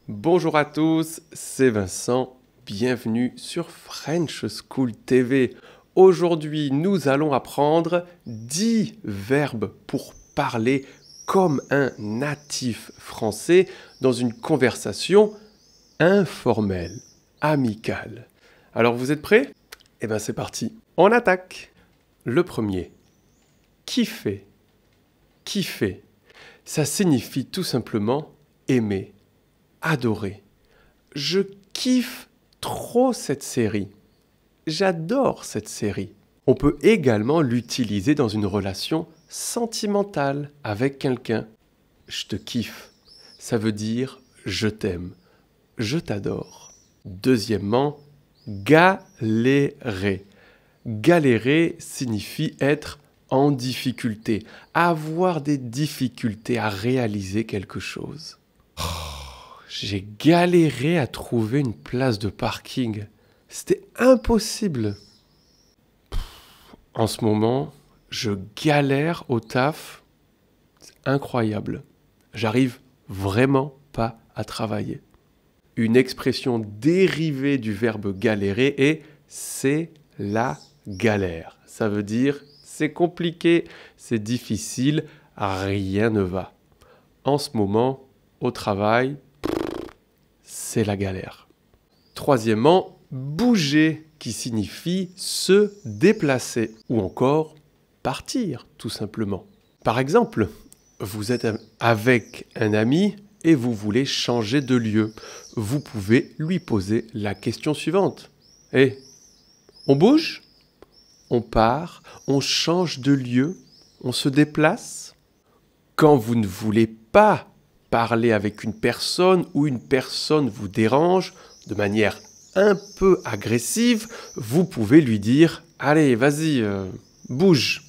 Bonjour à tous, c'est Vincent, bienvenue sur French School TV. Aujourd'hui, nous allons apprendre 10 verbes pour parler comme un natif français dans une conversation informelle, amicale. Alors vous êtes prêts? Eh bien c'est parti, on attaque. Le premier, kiffer. Kiffer, ça signifie tout simplement aimer. Adoré. Je kiffe trop cette série. J'adore cette série. On peut également l'utiliser dans une relation sentimentale avec quelqu'un. Je te kiffe. Ça veut dire je t'aime. Je t'adore. Deuxièmement, galérer. Galérer signifie être en difficulté, avoir des difficultés à réaliser quelque chose. J'ai galéré à trouver une place de parking. C'était impossible. En ce moment, je galère au taf. C'est incroyable. J'arrive vraiment pas à travailler. Une expression dérivée du verbe galérer est c'est la galère. Ça veut dire c'est compliqué, c'est difficile, rien ne va. En ce moment, au travail, c'est la galère. Troisièmement, bouger, qui signifie se déplacer, ou encore partir, tout simplement. Par exemple, vous êtes avec un ami et vous voulez changer de lieu. Vous pouvez lui poser la question suivante. On bouge? On part? On change de lieu? On se déplace? Quand vous ne voulez pas parler avec une personne ou une personne vous dérange de manière un peu agressive, vous pouvez lui dire « Allez, vas-y, bouge,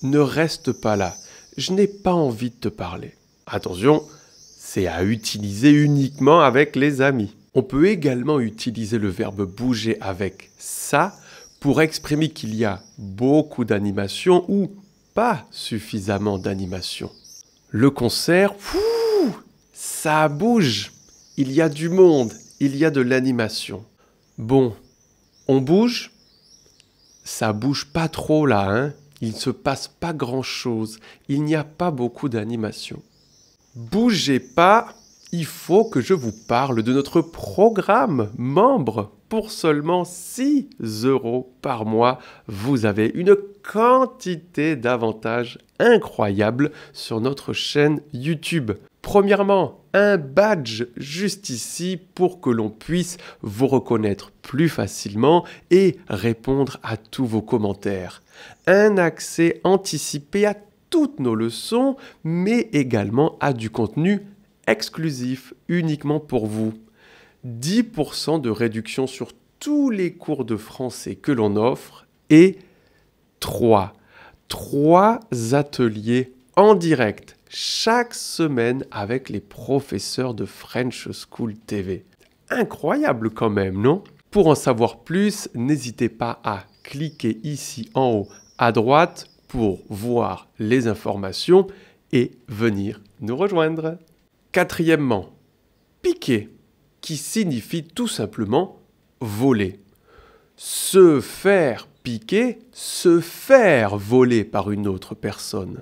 ne reste pas là, je n'ai pas envie de te parler. » Attention, c'est à utiliser uniquement avec les amis. On peut également utiliser le verbe bouger avec ça pour exprimer qu'il y a beaucoup d'animation ou pas suffisamment d'animation. Le concert, ça bouge, il y a du monde, il y a de l'animation. Bon, on bouge? Ça bouge pas trop là, hein? Il ne se passe pas grand-chose, il n'y a pas beaucoup d'animation. Bougez pas, il faut que je vous parle de notre programme membre. Pour seulement 6 € par mois, vous avez une quantité d'avantages incroyables sur notre chaîne YouTube. Premièrement, un badge juste ici pour que l'on puisse vous reconnaître plus facilement et répondre à tous vos commentaires. Un accès anticipé à toutes nos leçons, mais également à du contenu exclusif uniquement pour vous. 10% de réduction sur tous les cours de français que l'on offre et 3 ateliers en direct chaque semaine avec les professeurs de French School TV. Incroyable quand même, non? Pour en savoir plus, n'hésitez pas à cliquer ici en haut à droite pour voir les informations et venir nous rejoindre. Quatrièmement, piquer, qui signifie tout simplement voler. Se faire piquer, se faire voler par une autre personne.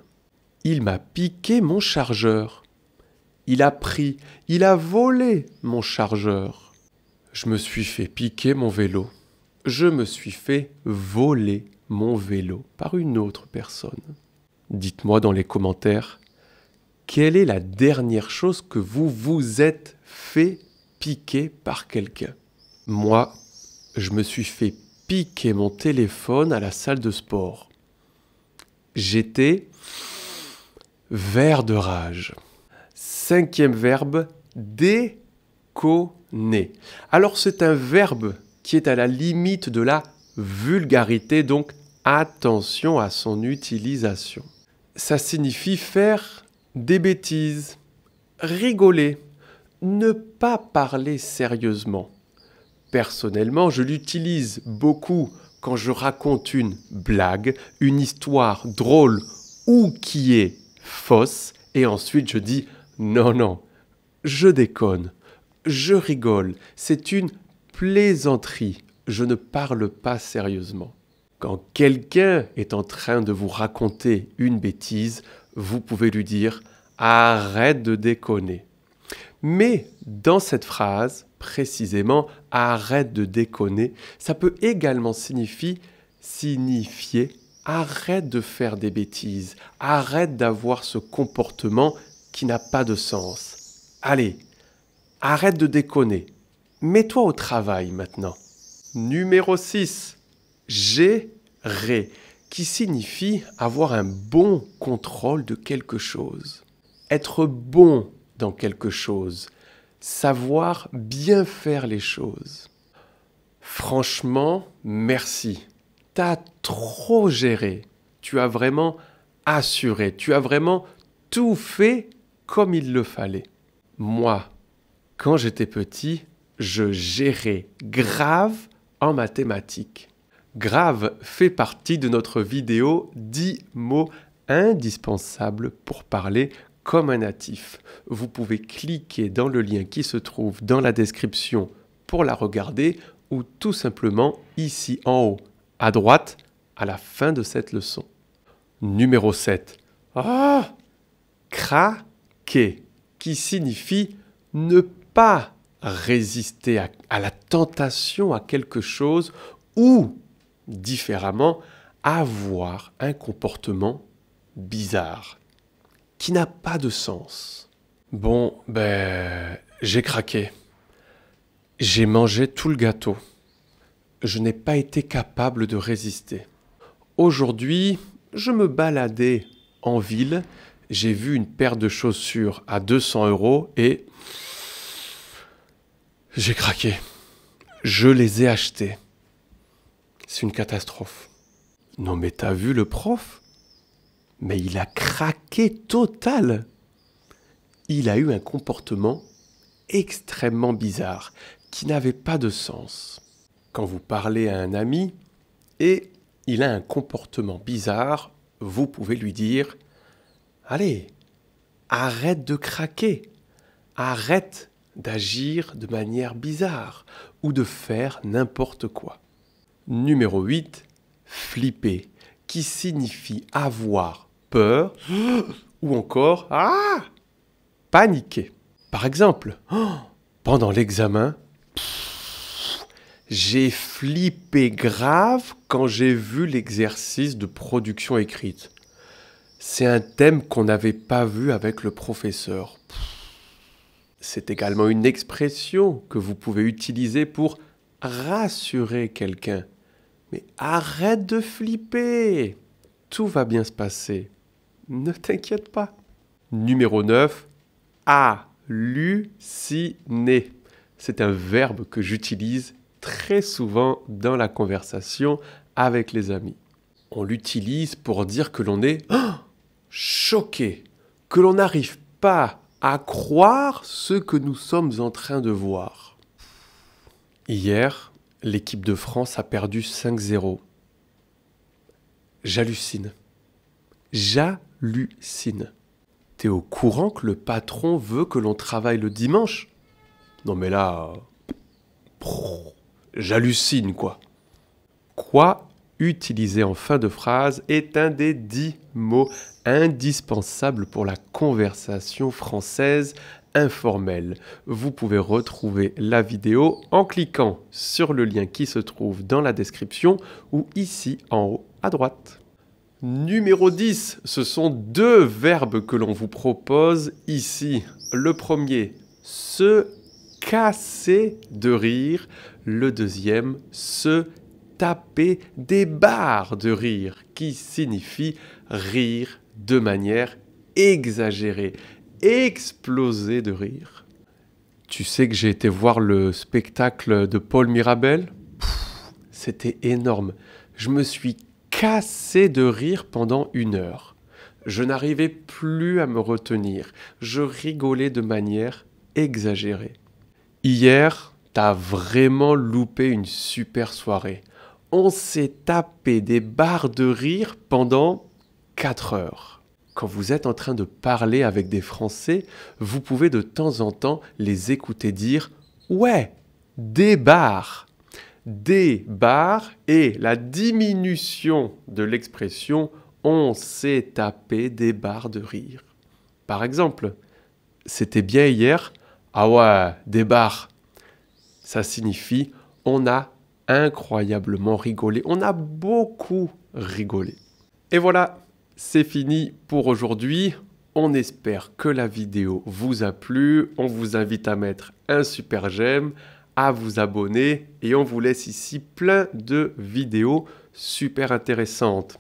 Il m'a piqué mon chargeur. Il a volé mon chargeur. Je me suis fait piquer mon vélo. Je me suis fait voler mon vélo par une autre personne. Dites-moi dans les commentaires, quelle est la dernière chose que vous vous êtes fait piquer par quelqu'un? Moi, je me suis fait piquer mon téléphone à la salle de sport. J'étais vert de rage. 5e verbe, déconner. Alors c'est un verbe qui est à la limite de la vulgarité, donc attention à son utilisation. Ça signifie faire des bêtises, rigoler, ne pas parler sérieusement. Personnellement, je l'utilise beaucoup quand je raconte une blague, une histoire drôle ou qui est fausse, et ensuite je dis « Non, je déconne, je rigole, c'est une plaisanterie, je ne parle pas sérieusement. Quand quelqu'un est en train de vous raconter une bêtise, vous pouvez lui dire « arrête de déconner ». Mais dans cette phrase, précisément « arrête de déconner », ça peut également signifier « arrête de faire des bêtises, arrête d'avoir ce comportement qui n'a pas de sens. Allez, arrête de déconner, mets-toi au travail maintenant ». Numéro 6, gérer, qui signifie avoir un bon contrôle de quelque chose. Être bon dans quelque chose, savoir bien faire les choses. Franchement, merci. T'as trop géré. Tu as vraiment assuré. Tu as vraiment tout fait comme il le fallait. Moi, quand j'étais petit, je gérais grave en mathématiques. Grave fait partie de notre vidéo 10 mots indispensables pour parler comme un natif. Vous pouvez cliquer dans le lien qui se trouve dans la description pour la regarder ou tout simplement ici en haut à droite à la fin de cette leçon. Numéro 7. Craquer, qui signifie ne pas résister à la tentation à quelque chose ou, différemment, avoir un comportement bizarre, qui n'a pas de sens. Bon, j'ai craqué. J'ai mangé tout le gâteau. Je n'ai pas été capable de résister. Aujourd'hui, je me baladais en ville, j'ai vu une paire de chaussures à 200 € et j'ai craqué. Je les ai achetées. C'est une catastrophe. Non mais t'as vu le prof? Mais il a craqué total. Il a eu un comportement extrêmement bizarre, qui n'avait pas de sens. Quand vous parlez à un ami et il a un comportement bizarre, vous pouvez lui dire « Allez, arrête de craquer, arrête d'agir de manière bizarre ou de faire n'importe quoi. » Numéro 8, flipper, qui signifie avoir peur ou encore paniquer. Par exemple, pendant l'examen, j'ai flippé grave quand j'ai vu l'exercice de production écrite. C'est un thème qu'on n'avait pas vu avec le professeur. C'est également une expression que vous pouvez utiliser pour rassurer quelqu'un. Mais arrête de flipper, tout va bien se passer. Ne t'inquiète pas. Numéro 9, halluciner. C'est un verbe que j'utilise très souvent dans la conversation avec les amis. On l'utilise pour dire que l'on est choqué, que l'on n'arrive pas à croire ce que nous sommes en train de voir. Hier, l'équipe de France a perdu 5-0. J'hallucine. J'hallucine. T'es au courant que le patron veut que l'on travaille le dimanche? Non mais là... j'hallucine quoi. Quoi utilisé en fin de phrase est un des 10 mots indispensables pour la conversation française informelle. Vous pouvez retrouver la vidéo en cliquant sur le lien qui se trouve dans la description ou ici en haut à droite. Numéro 10, ce sont 2 verbes que l'on vous propose ici. Le premier, se casser de rire. Le deuxième, se taper des barres de rire, qui signifie rire de manière exagérée, exploser de rire. Tu sais que j'ai été voir le spectacle de Paul Mirabel? C'était énorme. Je me suis cassé de rire pendant 1 heure. Je n'arrivais plus à me retenir. Je rigolais de manière exagérée. Hier, t'as vraiment loupé une super soirée. On s'est tapé des barres de rire pendant 4 heures. Quand vous êtes en train de parler avec des Français, vous pouvez de temps en temps les écouter dire Ouais, des barres. Des barres et la diminution de l'expression on s'est tapé des barres de rire. Par exemple, c'était bien hier. Ah ouais, des barres. Ça signifie on a incroyablement rigolé. On a beaucoup rigolé. Et voilà, c'est fini pour aujourd'hui. On espère que la vidéo vous a plu. On vous invite à mettre un super j'aime, à vous abonner et on vous laisse ici plein de vidéos super intéressantes.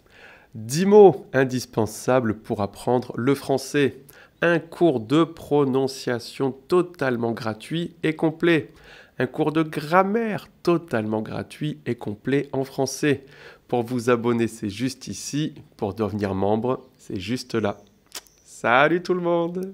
10 mots indispensables pour apprendre le français. Un cours de prononciation totalement gratuit et complet. Un cours de grammaire totalement gratuit et complet en français. Pour vous abonner, c'est juste ici. Pour devenir membre, c'est juste là. Salut tout le monde!